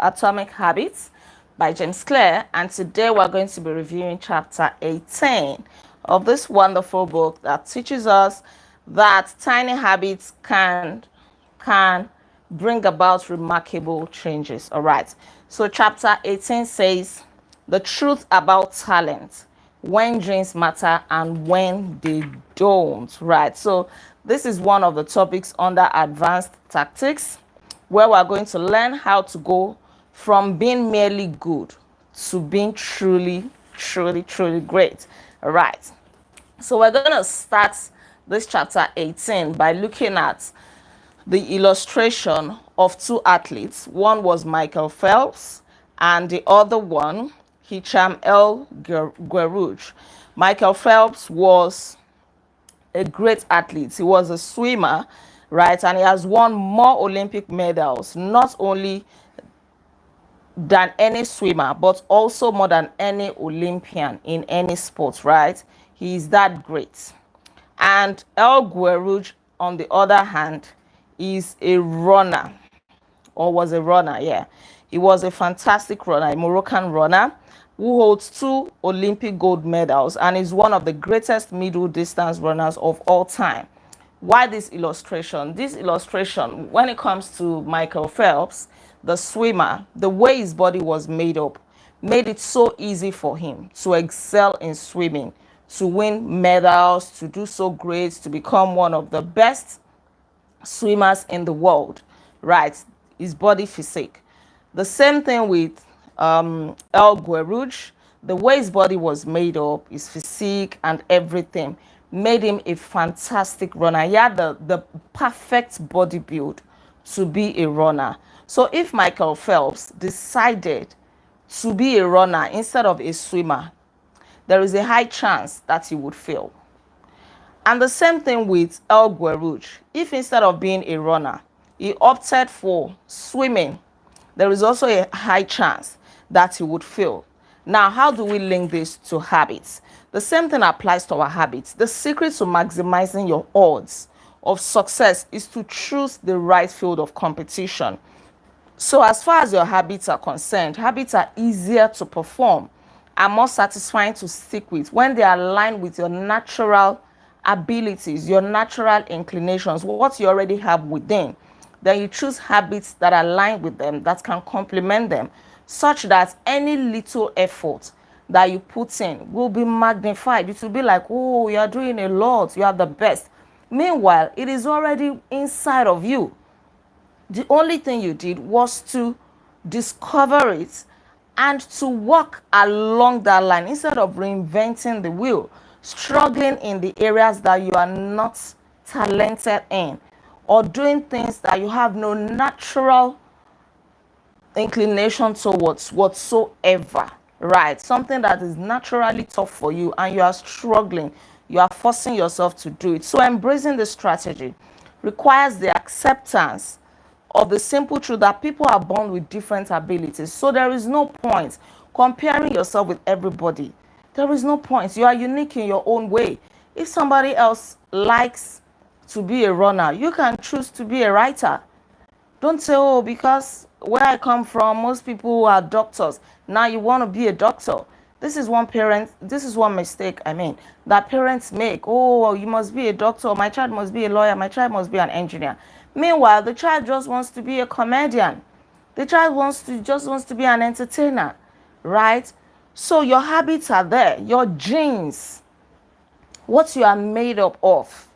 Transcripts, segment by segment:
Atomic Habits by James Clear, and today we're going to be reviewing chapter 18 of this wonderful book that teaches us that tiny habits can bring about remarkable changes. All right. So chapter 18 says the truth about talent, when dreams matter and when they don't. Right. So this is one of the topics under advanced tactics, where we're going to learn how to go from being merely good to being truly great. All right. So we're going to start this chapter 18 by looking at the illustration of two athletes. One was Michael Phelps and the other one, Hicham El Guerrouj. Michael Phelps was a great athlete. He was a swimmer, right? And he has won more Olympic medals, not only than any swimmer, but also more than any Olympian in any sport, right? He is that great. And El Guerrouj, on the other hand, is a runner, or was a runner, yeah. He was a fantastic runner, a Moroccan runner who holds 2 Olympic gold medals and is one of the greatest middle distance runners of all time. Why this illustration? This illustration, when it comes to Michael Phelps, the swimmer, the way his body was made up, made it so easy for him to excel in swimming, to win medals, to do so great, to become one of the best swimmers in the world, right? His body physique. The same thing with El Guerrouj. The way his body was made up, his physique and everything made him a fantastic runner. He had the perfect body build to be a runner. So if Michael Phelps decided to be a runner instead of a swimmer, there is a high chance that he would fail. And the same thing with El Guerrouj. If instead of being a runner, he opted for swimming, there is also a high chance that he would fail. Now, how do we link this to habits? The same thing applies to our habits. The secret to maximizing your odds of success is to choose the right field of competition. So as far as your habits are concerned, habits are easier to perform and more satisfying to stick with when they are aligned with your natural abilities, your natural inclinations, what you already have within. Then you choose habits that align with them, that can complement them, such that any little effort that you put in will be magnified. It will be like, oh, you are doing a lot, you are the best. Meanwhile, it is already inside of you. The only thing you did was to discover it and to walk along that line instead of reinventing the wheel, struggling in the areas that you are not talented in, or doing things that you have no natural inclination towards whatsoever, right? Something that is naturally tough for you and you are struggling, you are forcing yourself to do it. So embracing the strategy requires the acceptance of the simple truth that people are born with different abilities. So there is no point comparing yourself with everybody. There is no point. You are unique in your own way. If somebody else likes to be a runner, you can choose to be a writer. Don't say, oh, because where I come from, most people are doctors. Now you want to be a doctor. This is one mistake, that parents make. Oh, you must be a doctor. My child must be a lawyer. My child must be an engineer. Meanwhile, the child just wants to be a comedian. The child just wants to be an entertainer, right? So your habits are there. Your genes, what you are made up of,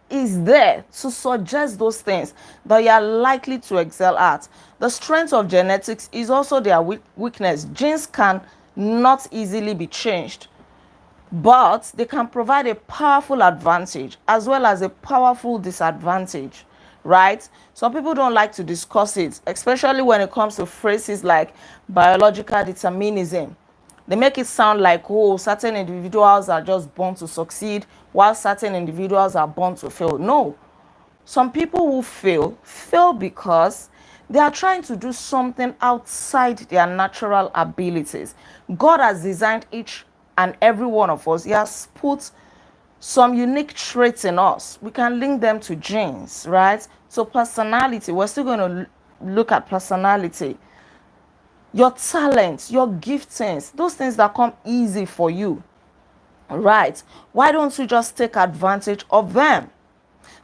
is there to suggest those things that you are likely to excel at. The strength of genetics is also their weakness. Genes can not easily be changed, but they can provide a powerful advantage as well as a powerful disadvantage, right? Some people don't like to discuss it, especially when it comes to phrases like biological determinism. They make it sound like, oh, certain individuals are just born to succeed while certain individuals are born to fail. No. Some people who fail because they are trying to do something outside their natural abilities. God has designed each and every one of us. He has put some unique traits in us. We can link them to genes, right? So personality, we're still going to look at personality. your talents, your giftings, those things that come easy for you, right? Why don't you just take advantage of them?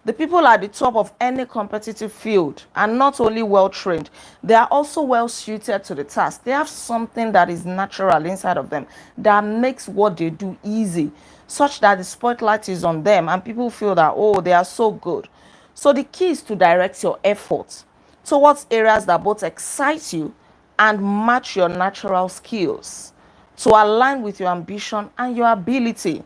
The people at the top of any competitive field are not only well trained, they are also well suited to the task. They have something that is natural inside of them that makes what they do easy, such that the spotlight is on them and people feel that, oh, they are so good. So the key is to direct your efforts towards areas that both excite you and match your natural skills to align with your ambition and your ability.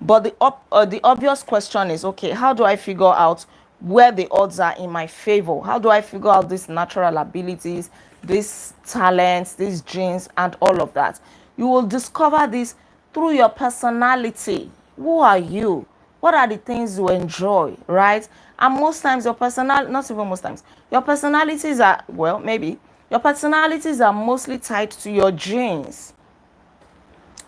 But the obvious question is, okay, how do I figure out where the odds are in my favor? How do I figure out these natural abilities, these talents, these genes, and all of that? You will discover this through your personality. Who are you? What are the things you enjoy, right? And most times your not even most times, your personalities are, well, maybe, your personalities are mostly tied to your genes.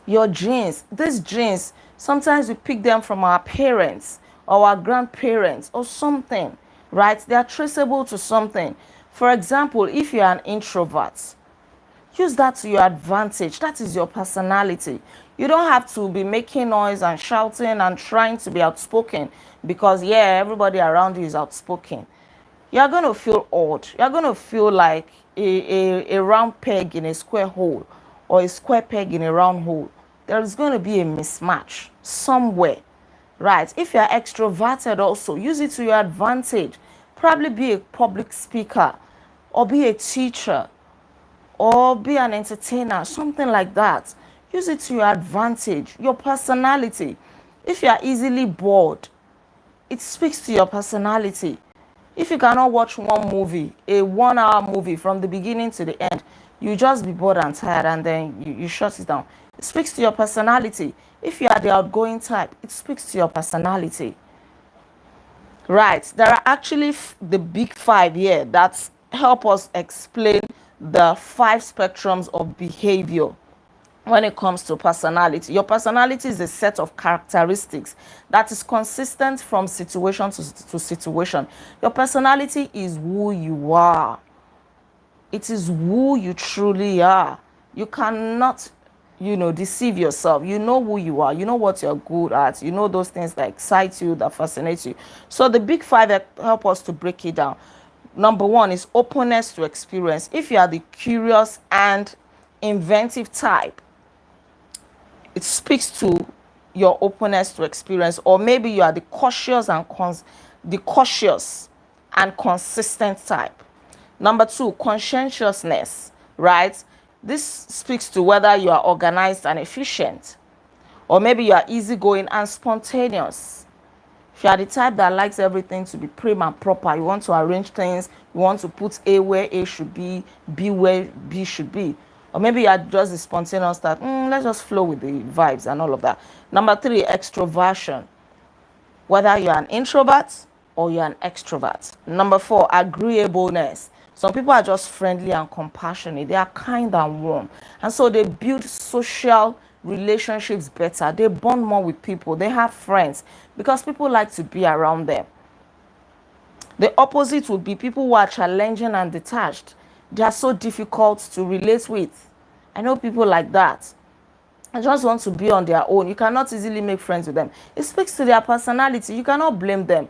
Your genes, these genes, sometimes we pick them from our parents or our grandparents or something, right? They are traceable to something. For example, if you're an introvert, use that to your advantage. That is your personality. You don't have to be making noise and shouting and trying to be outspoken because, yeah, everybody around you is outspoken. You're going to feel odd. You're going to feel like a round peg in a square hole or a square peg in a round hole. There is going to be a mismatch somewhere, right? If you're extroverted also, use it to your advantage. Probably be a public speaker or be a teacher or be an entertainer, something like that. Use it to your advantage, your personality. If you are easily bored, it speaks to your personality. If you cannot watch one movie, a 1 hour movie from the beginning to the end, you just be bored and tired and then you shut it down. It speaks to your personality. If you are the outgoing type, it speaks to your personality. Right. There are actually the big five here that help us explain the 5 spectrums of behavior when it comes to personality. Your personality is a set of characteristics that is consistent from situation to situation. Your personality is who you are. It is who you truly are. You cannot, deceive yourself. You know who you are. You know what you're good at. You know those things that excite you, that fascinate you. So the big five help us to break it down. Number 1 is openness to experience. If you are the curious and inventive type, it speaks to your openness to experience. Or maybe you are the cautious and consistent type. Number 2, conscientiousness, right? This speaks to whether you are organized and efficient, or maybe you are easygoing and spontaneous. If you are the type that likes everything to be prim and proper, you want to arrange things, you want to put A where A should be, B where B should be. Or maybe you are just the spontaneous that, let's just flow with the vibes and all of that. Number 3, extroversion. Whether you're an introvert or you're an extrovert. Number 4, agreeableness. Some people are just friendly and compassionate. They are kind and warm. And so they build social relationships better. They bond more with people. They have friends because people like to be around them. The opposite would be people who are challenging and detached. They are so difficult to relate with. I know people like that. I just want to be on their own. You cannot easily make friends with them. It speaks to their personality. You cannot blame them.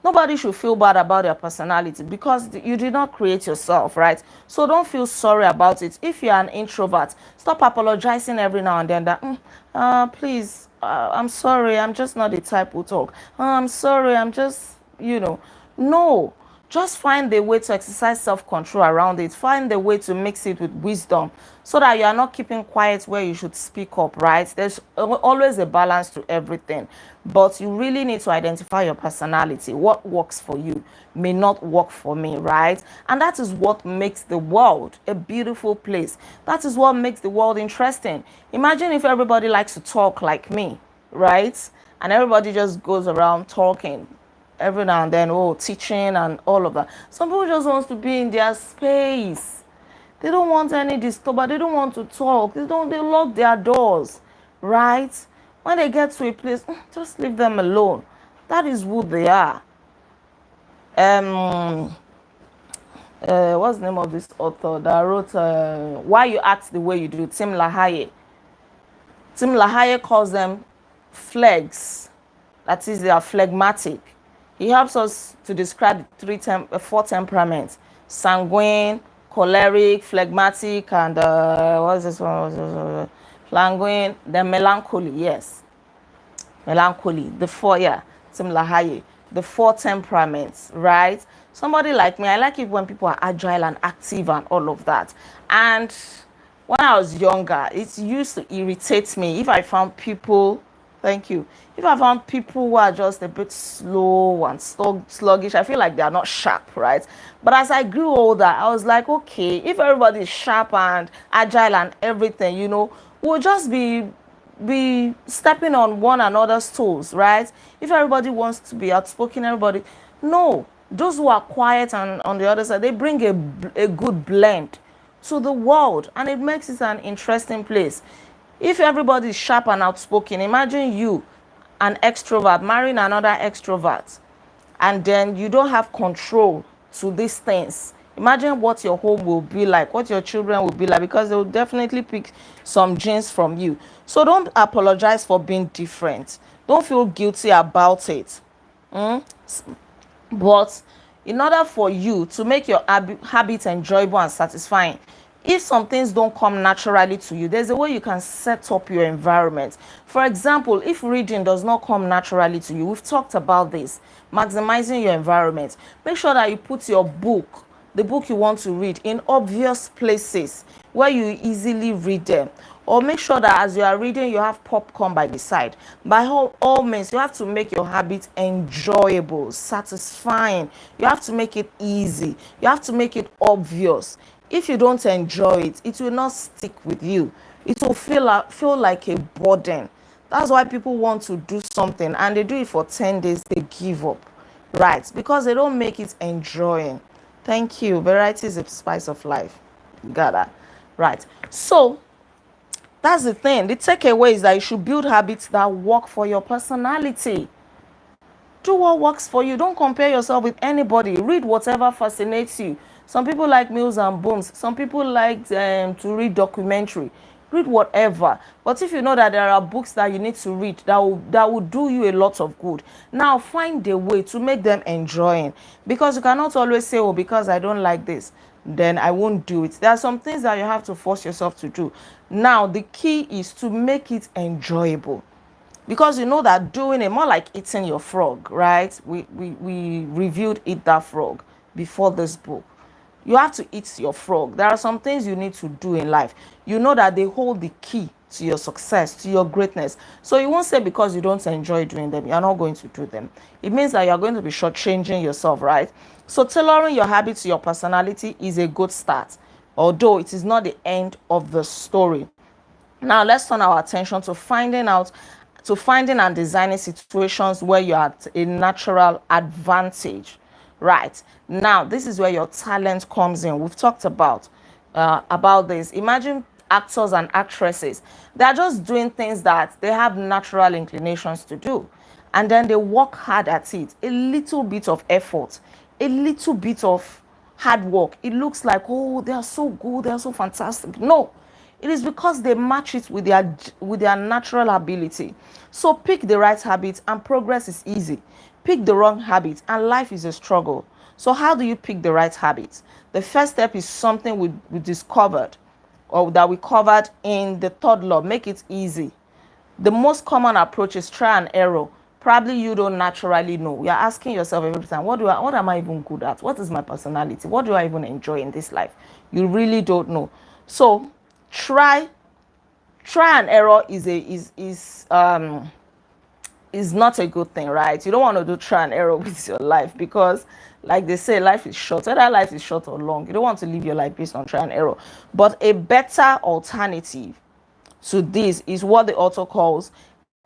Nobody should feel bad about their personality because you did not create yourself, right? So don't feel sorry about it. If you're an introvert, stop apologizing every now and then that, please, I'm sorry, I'm just not the type who talk. I'm sorry, I'm just, No, just find a way to exercise self-control around it. Find a way to mix it with wisdom so that you are not keeping quiet where you should speak up, right? There's always a balance to everything. But you really need to identify your personality. What works for you may not work for me, right? And that is what makes the world a beautiful place. That is what makes the world interesting. Imagine if everybody likes to talk like me, right? And everybody just goes around talking every now and then, teaching and all of that. Some people just want to be in their space. They don't want any disturbance. They don't want to talk. They lock their doors, right? When they get to a place, just leave them alone. That is who they are. what's the name of this author that wrote Why You Act the Way You Do? Tim LaHaye. Tim LaHaye calls them phlegs. That is, they are phlegmatic. He helps us to describe the four temperaments: sanguine, choleric, phlegmatic, and what's this one? Sanguine, then melancholy. Yes, melancholy. The four, yeah, Tim LaHaye. The four temperaments, right? Somebody like me, I like it when people are agile and active and all of that. And when I was younger, it used to irritate me if I found people, thank you, if I found people who are just a bit slow and sluggish. I feel like they are not sharp, right? But as I grew older, I was like, okay, if everybody is sharp and agile and everything, we'll just be stepping on one another's toes, right? If everybody wants to be outspoken, everybody, no. Those who are quiet and on the other side, they bring a good blend to the world, and it makes it an interesting place. If everybody is sharp and outspoken, imagine you, an extrovert, marrying another extrovert, and then you don't have control to these things. Imagine what your home will be like, what your children will be like, because they will definitely pick some genes from you. So don't apologize for being different. Don't feel guilty about it. But in order for you to make your habits enjoyable and satisfying, if some things don't come naturally to you, there's a way you can set up your environment. For example, if reading does not come naturally to you, we've talked about this, maximizing your environment. Make sure that you put your book, the book you want to read, in obvious places where you easily read them. Or make sure that as you are reading, you have popcorn by the side. By all means, you have to make your habit enjoyable, satisfying. You have to make it easy. You have to make it obvious. If you don't enjoy it, it will not stick with you. It will feel like a burden. That's why people want to do something and they do it for 10 days, they give up, right? Because they don't make it enjoying. Thank you. Variety is a spice of life. Got that? Right. So that's the thing. The takeaway is that you should build habits that work for your personality. Do what works for you. Don't compare yourself with anybody. Read whatever fascinates you. Some people like Mills and Booms. Some people like to read documentary. Read whatever. But if you know that there are books that you need to read that will do you a lot of good, now find a way to make them enjoying. Because you cannot always say, oh, because I don't like this, then I won't do it. There are some things that you have to force yourself to do. Now, the key is to make it enjoyable. Because you know that doing it, more like eating your frog, right? We reviewed Eat That Frog before this book. You have to eat your frog. There are some things you need to do in life. You know that they hold the key to your success, to your greatness. So you won't say because you don't enjoy doing them, you're not going to do them. It means that you're going to be shortchanging yourself, right? So tailoring your habits to your personality is a good start, although it is not the end of the story. Now let's turn our attention to finding and designing situations where you're at a natural advantage. Right. Now, this is where your talent comes in. We've talked about this. Imagine actors and actresses. They're just doing things that they have natural inclinations to do. And then they work hard at it. A little bit of effort, a little bit of hard work. It looks like, oh, they are so good, they are so fantastic. No, it is because they match it with their natural ability. So pick the right habit and progress is easy. Pick the wrong habit and life is a struggle. So how do you pick the right habits? The first step is something we discovered, or that we covered in the third law. Make it easy. The most common approach is try and error. Probably you don't naturally know. You're asking yourself every time, what am I even good at? What is my personality? What do I even enjoy in this life? You really don't know. So try and error is not a good thing, right? You don't want to do try and error with your life because, like they say, life is short. Whether life is short or long, you don't want to live your life based on try and error. But a better alternative to this is what the author calls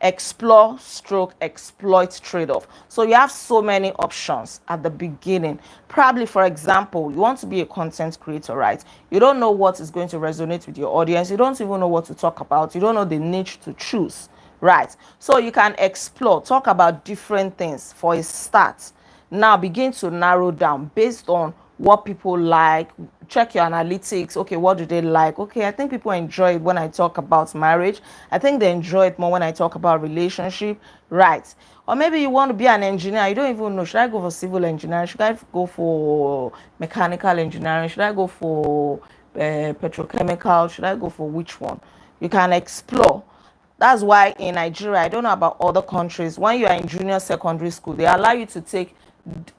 explore stroke exploit trade-off. So you have so many options at the beginning. Probably, for example, you want to be a content creator, right? You don't know what is going to resonate with your audience. You don't even know what to talk about. You don't know the niche to choose, right? So you can explore, talk about different things for a start. Now begin to narrow down based on what people like, check your analytics. Okay, what do they like? Okay, I think people enjoy it when I talk about marriage. I think they enjoy it more when I talk about relationship, right? Or maybe you want to be an engineer, you don't even know, should I go for civil engineering, should I go for mechanical engineering, should I go for petrochemical, should I go for which one? You can explore. That's why in Nigeria, I don't know about other countries, when you are in junior secondary school, they allow you to take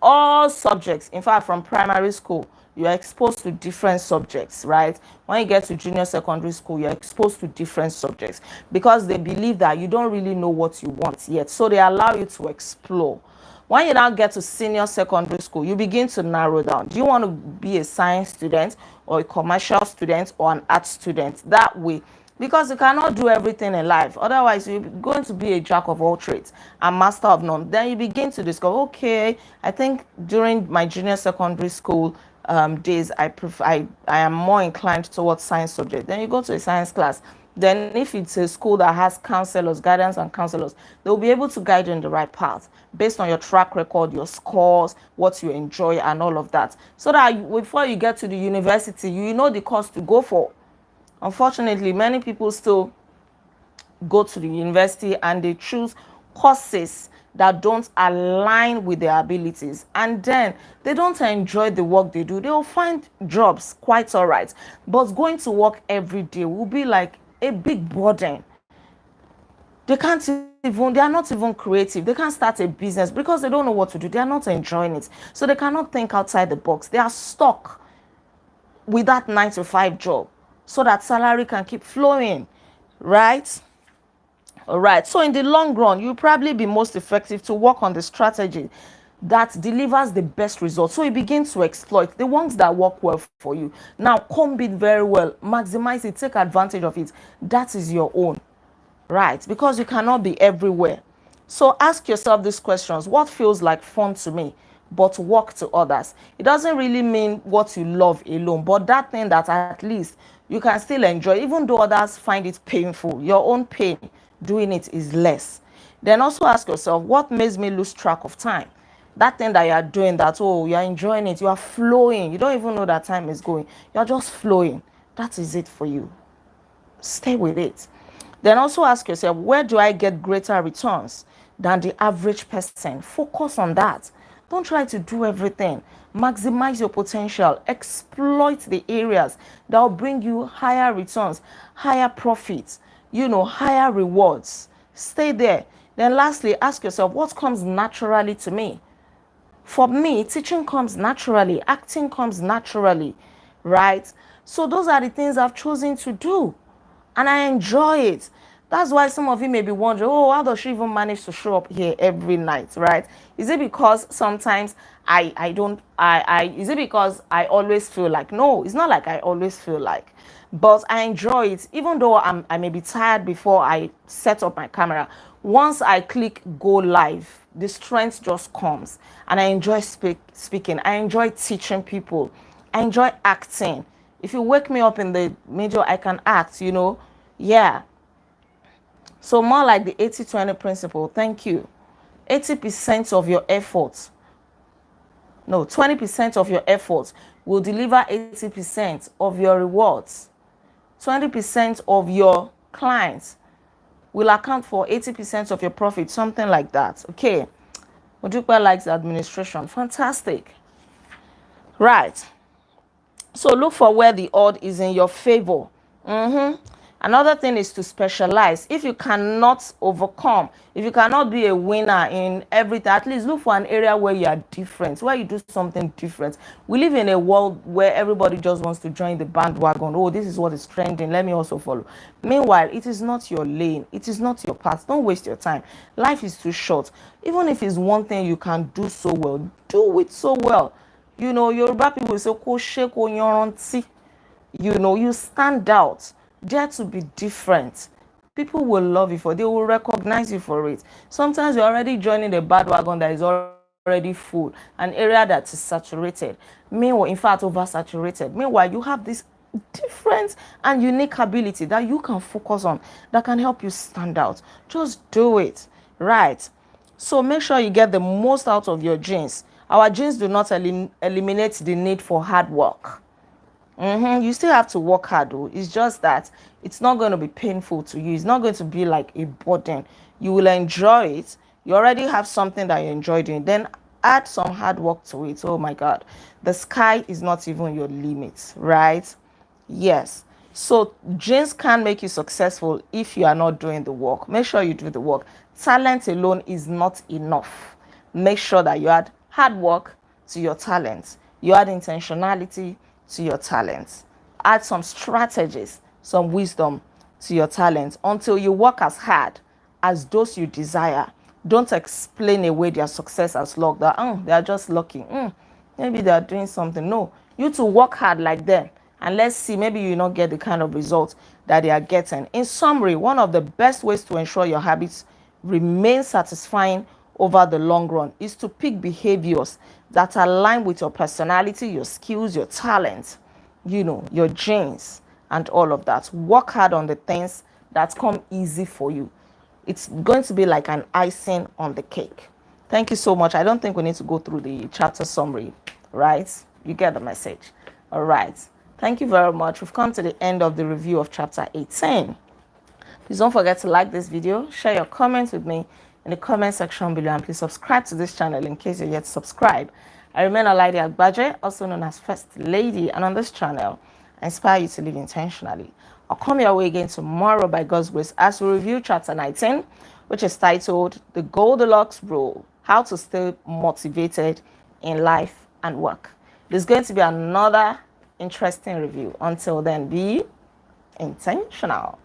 all subjects. In fact, from primary school, you are exposed to different subjects, right? When you get to junior secondary school, you're exposed to different subjects because they believe that you don't really know what you want yet. So they allow you to explore. When you now get to senior secondary school, you begin to narrow down. Do you want to be a science student or a commercial student or an art student? That way, because you cannot do everything in life. Otherwise, you're going to be a jack of all trades and master of none. Then you begin to discover, okay, I think during my junior secondary school days, I am more inclined towards science subject. Then you go to a science class. Then if it's a school that has counselors, guidance and counselors, they'll be able to guide you in the right path based on your track record, your scores, what you enjoy and all of that. So that before you get to the university, you know the course to go for. Unfortunately, many people still go to the university and they choose courses that don't align with their abilities, and then they don't enjoy the work they do. They'll find jobs quite all right, but going to work every day will be like a big burden. They are not even creative. They can't start a business because they don't know what to do. They are not enjoying it, so they cannot think outside the box. They are stuck with that 9 to 5 job so that salary can keep flowing, right? All right, so in the long run, you'll probably be most effective to work on the strategy that delivers the best results. So you begin to exploit the ones that work well for you. Now comb it very well, maximize it, take advantage of it. That is your own, right? Because you cannot be everywhere. So ask yourself these questions. What feels like fun to me but work to others? It doesn't really mean what you love alone, but that thing that at least you can still enjoy, even though others find it painful. Your own pain doing it is less. Then also ask yourself, what makes me lose track of time? That thing that you are doing, that, oh, you are enjoying it, you are flowing, you don't even know that time is going, you're just flowing. That is it for you. Stay with it. Then also ask yourself, where do I get greater returns than the average person? Focus on that. Don't try to do everything. Maximize your potential. Exploit the areas that will bring you higher returns, higher profits, higher rewards. Stay there. Then lastly, ask yourself, what comes naturally to me? For me, teaching comes naturally, acting comes naturally, right? So those are the things I've chosen to do, and I enjoy it. That's why some of you may be wondering, oh, how does she even manage to show up here every night, right? Is it because sometimes is it because I always feel like? No, it's not like I always feel like, but I enjoy it. Even though I may be tired before I set up my camera, once I click go live, the strength just comes, and I enjoy speaking. I enjoy teaching people. I enjoy acting. If you wake me up in the middle, I can act, yeah. So more like the 80-20 principle. Thank you. 80% of your efforts, no, 20% of your efforts will deliver 80% of your rewards. 20% of your clients will account for 80% of your profit, something like that. Okay. Modupe likes administration. Fantastic. Right. So look for where the odd is in your favor. Another thing is to specialize. If you cannot overcome, if you cannot be a winner in everything, at least look for an area where you are different, where you do something different. We live in a world where everybody just wants to join the bandwagon. Oh, this is what is trending, let me also follow. Meanwhile, it is not your lane. It is not your path. Don't waste your time. Life is too short. Even if it's one thing you can do so well, do it so well. Yoruba people say, ko se ko yanranti. You stand out. Dare to be different. People will love you for it. They will recognize you for it. Sometimes you're already joining a bandwagon that is already full, an area that is saturated. Meanwhile, in fact, oversaturated. Meanwhile, you have this different and unique ability that you can focus on, that can help you stand out. Just do it, right? So make sure you get the most out of your genes Our genes do not eliminate the need for hard work. You still have to work hard though. It's just that it's not going to be painful to you. It's not going to be like a burden. You will enjoy it. You already have something that you enjoy doing. Then add some hard work to it. Oh my God. The sky is not even your limit, right? Yes. So genes can make you successful if you are not doing the work. Make sure you do the work. Talent alone is not enough. Make sure that you add hard work to your talents. You add intentionality to your talents. Add some strategies, some wisdom to your talents until you work as hard as those you desire. Don't explain away their success as luck. That they are just lucky. Maybe they are doing something. No, you to work hard like them, and let's see, maybe you not get the kind of results that they are getting. In summary, one of the best ways to ensure your habits remain satisfying over the long run is to pick behaviors that align with your personality, your skills, your talents, your genes, and all of that. Work hard on the things that come easy for you. It's going to be like an icing on the cake. Thank you so much. I don't think we need to go through the chapter summary, right? You get the message. All right. Thank you very much. We've come to the end of the review of chapter 18. Please don't forget to like this video, share your comments with me in the comment section below, and please subscribe to this channel in case you're yet subscribed. I remain Olaide Agbaje, also known as First Lady, and on this channel, I inspire you to live intentionally. I'll come your way again tomorrow by God's grace as we review chapter 19, which is titled The Goldilocks Rule, How to Stay Motivated in Life and Work. There's going to be another interesting review. Until then, be intentional.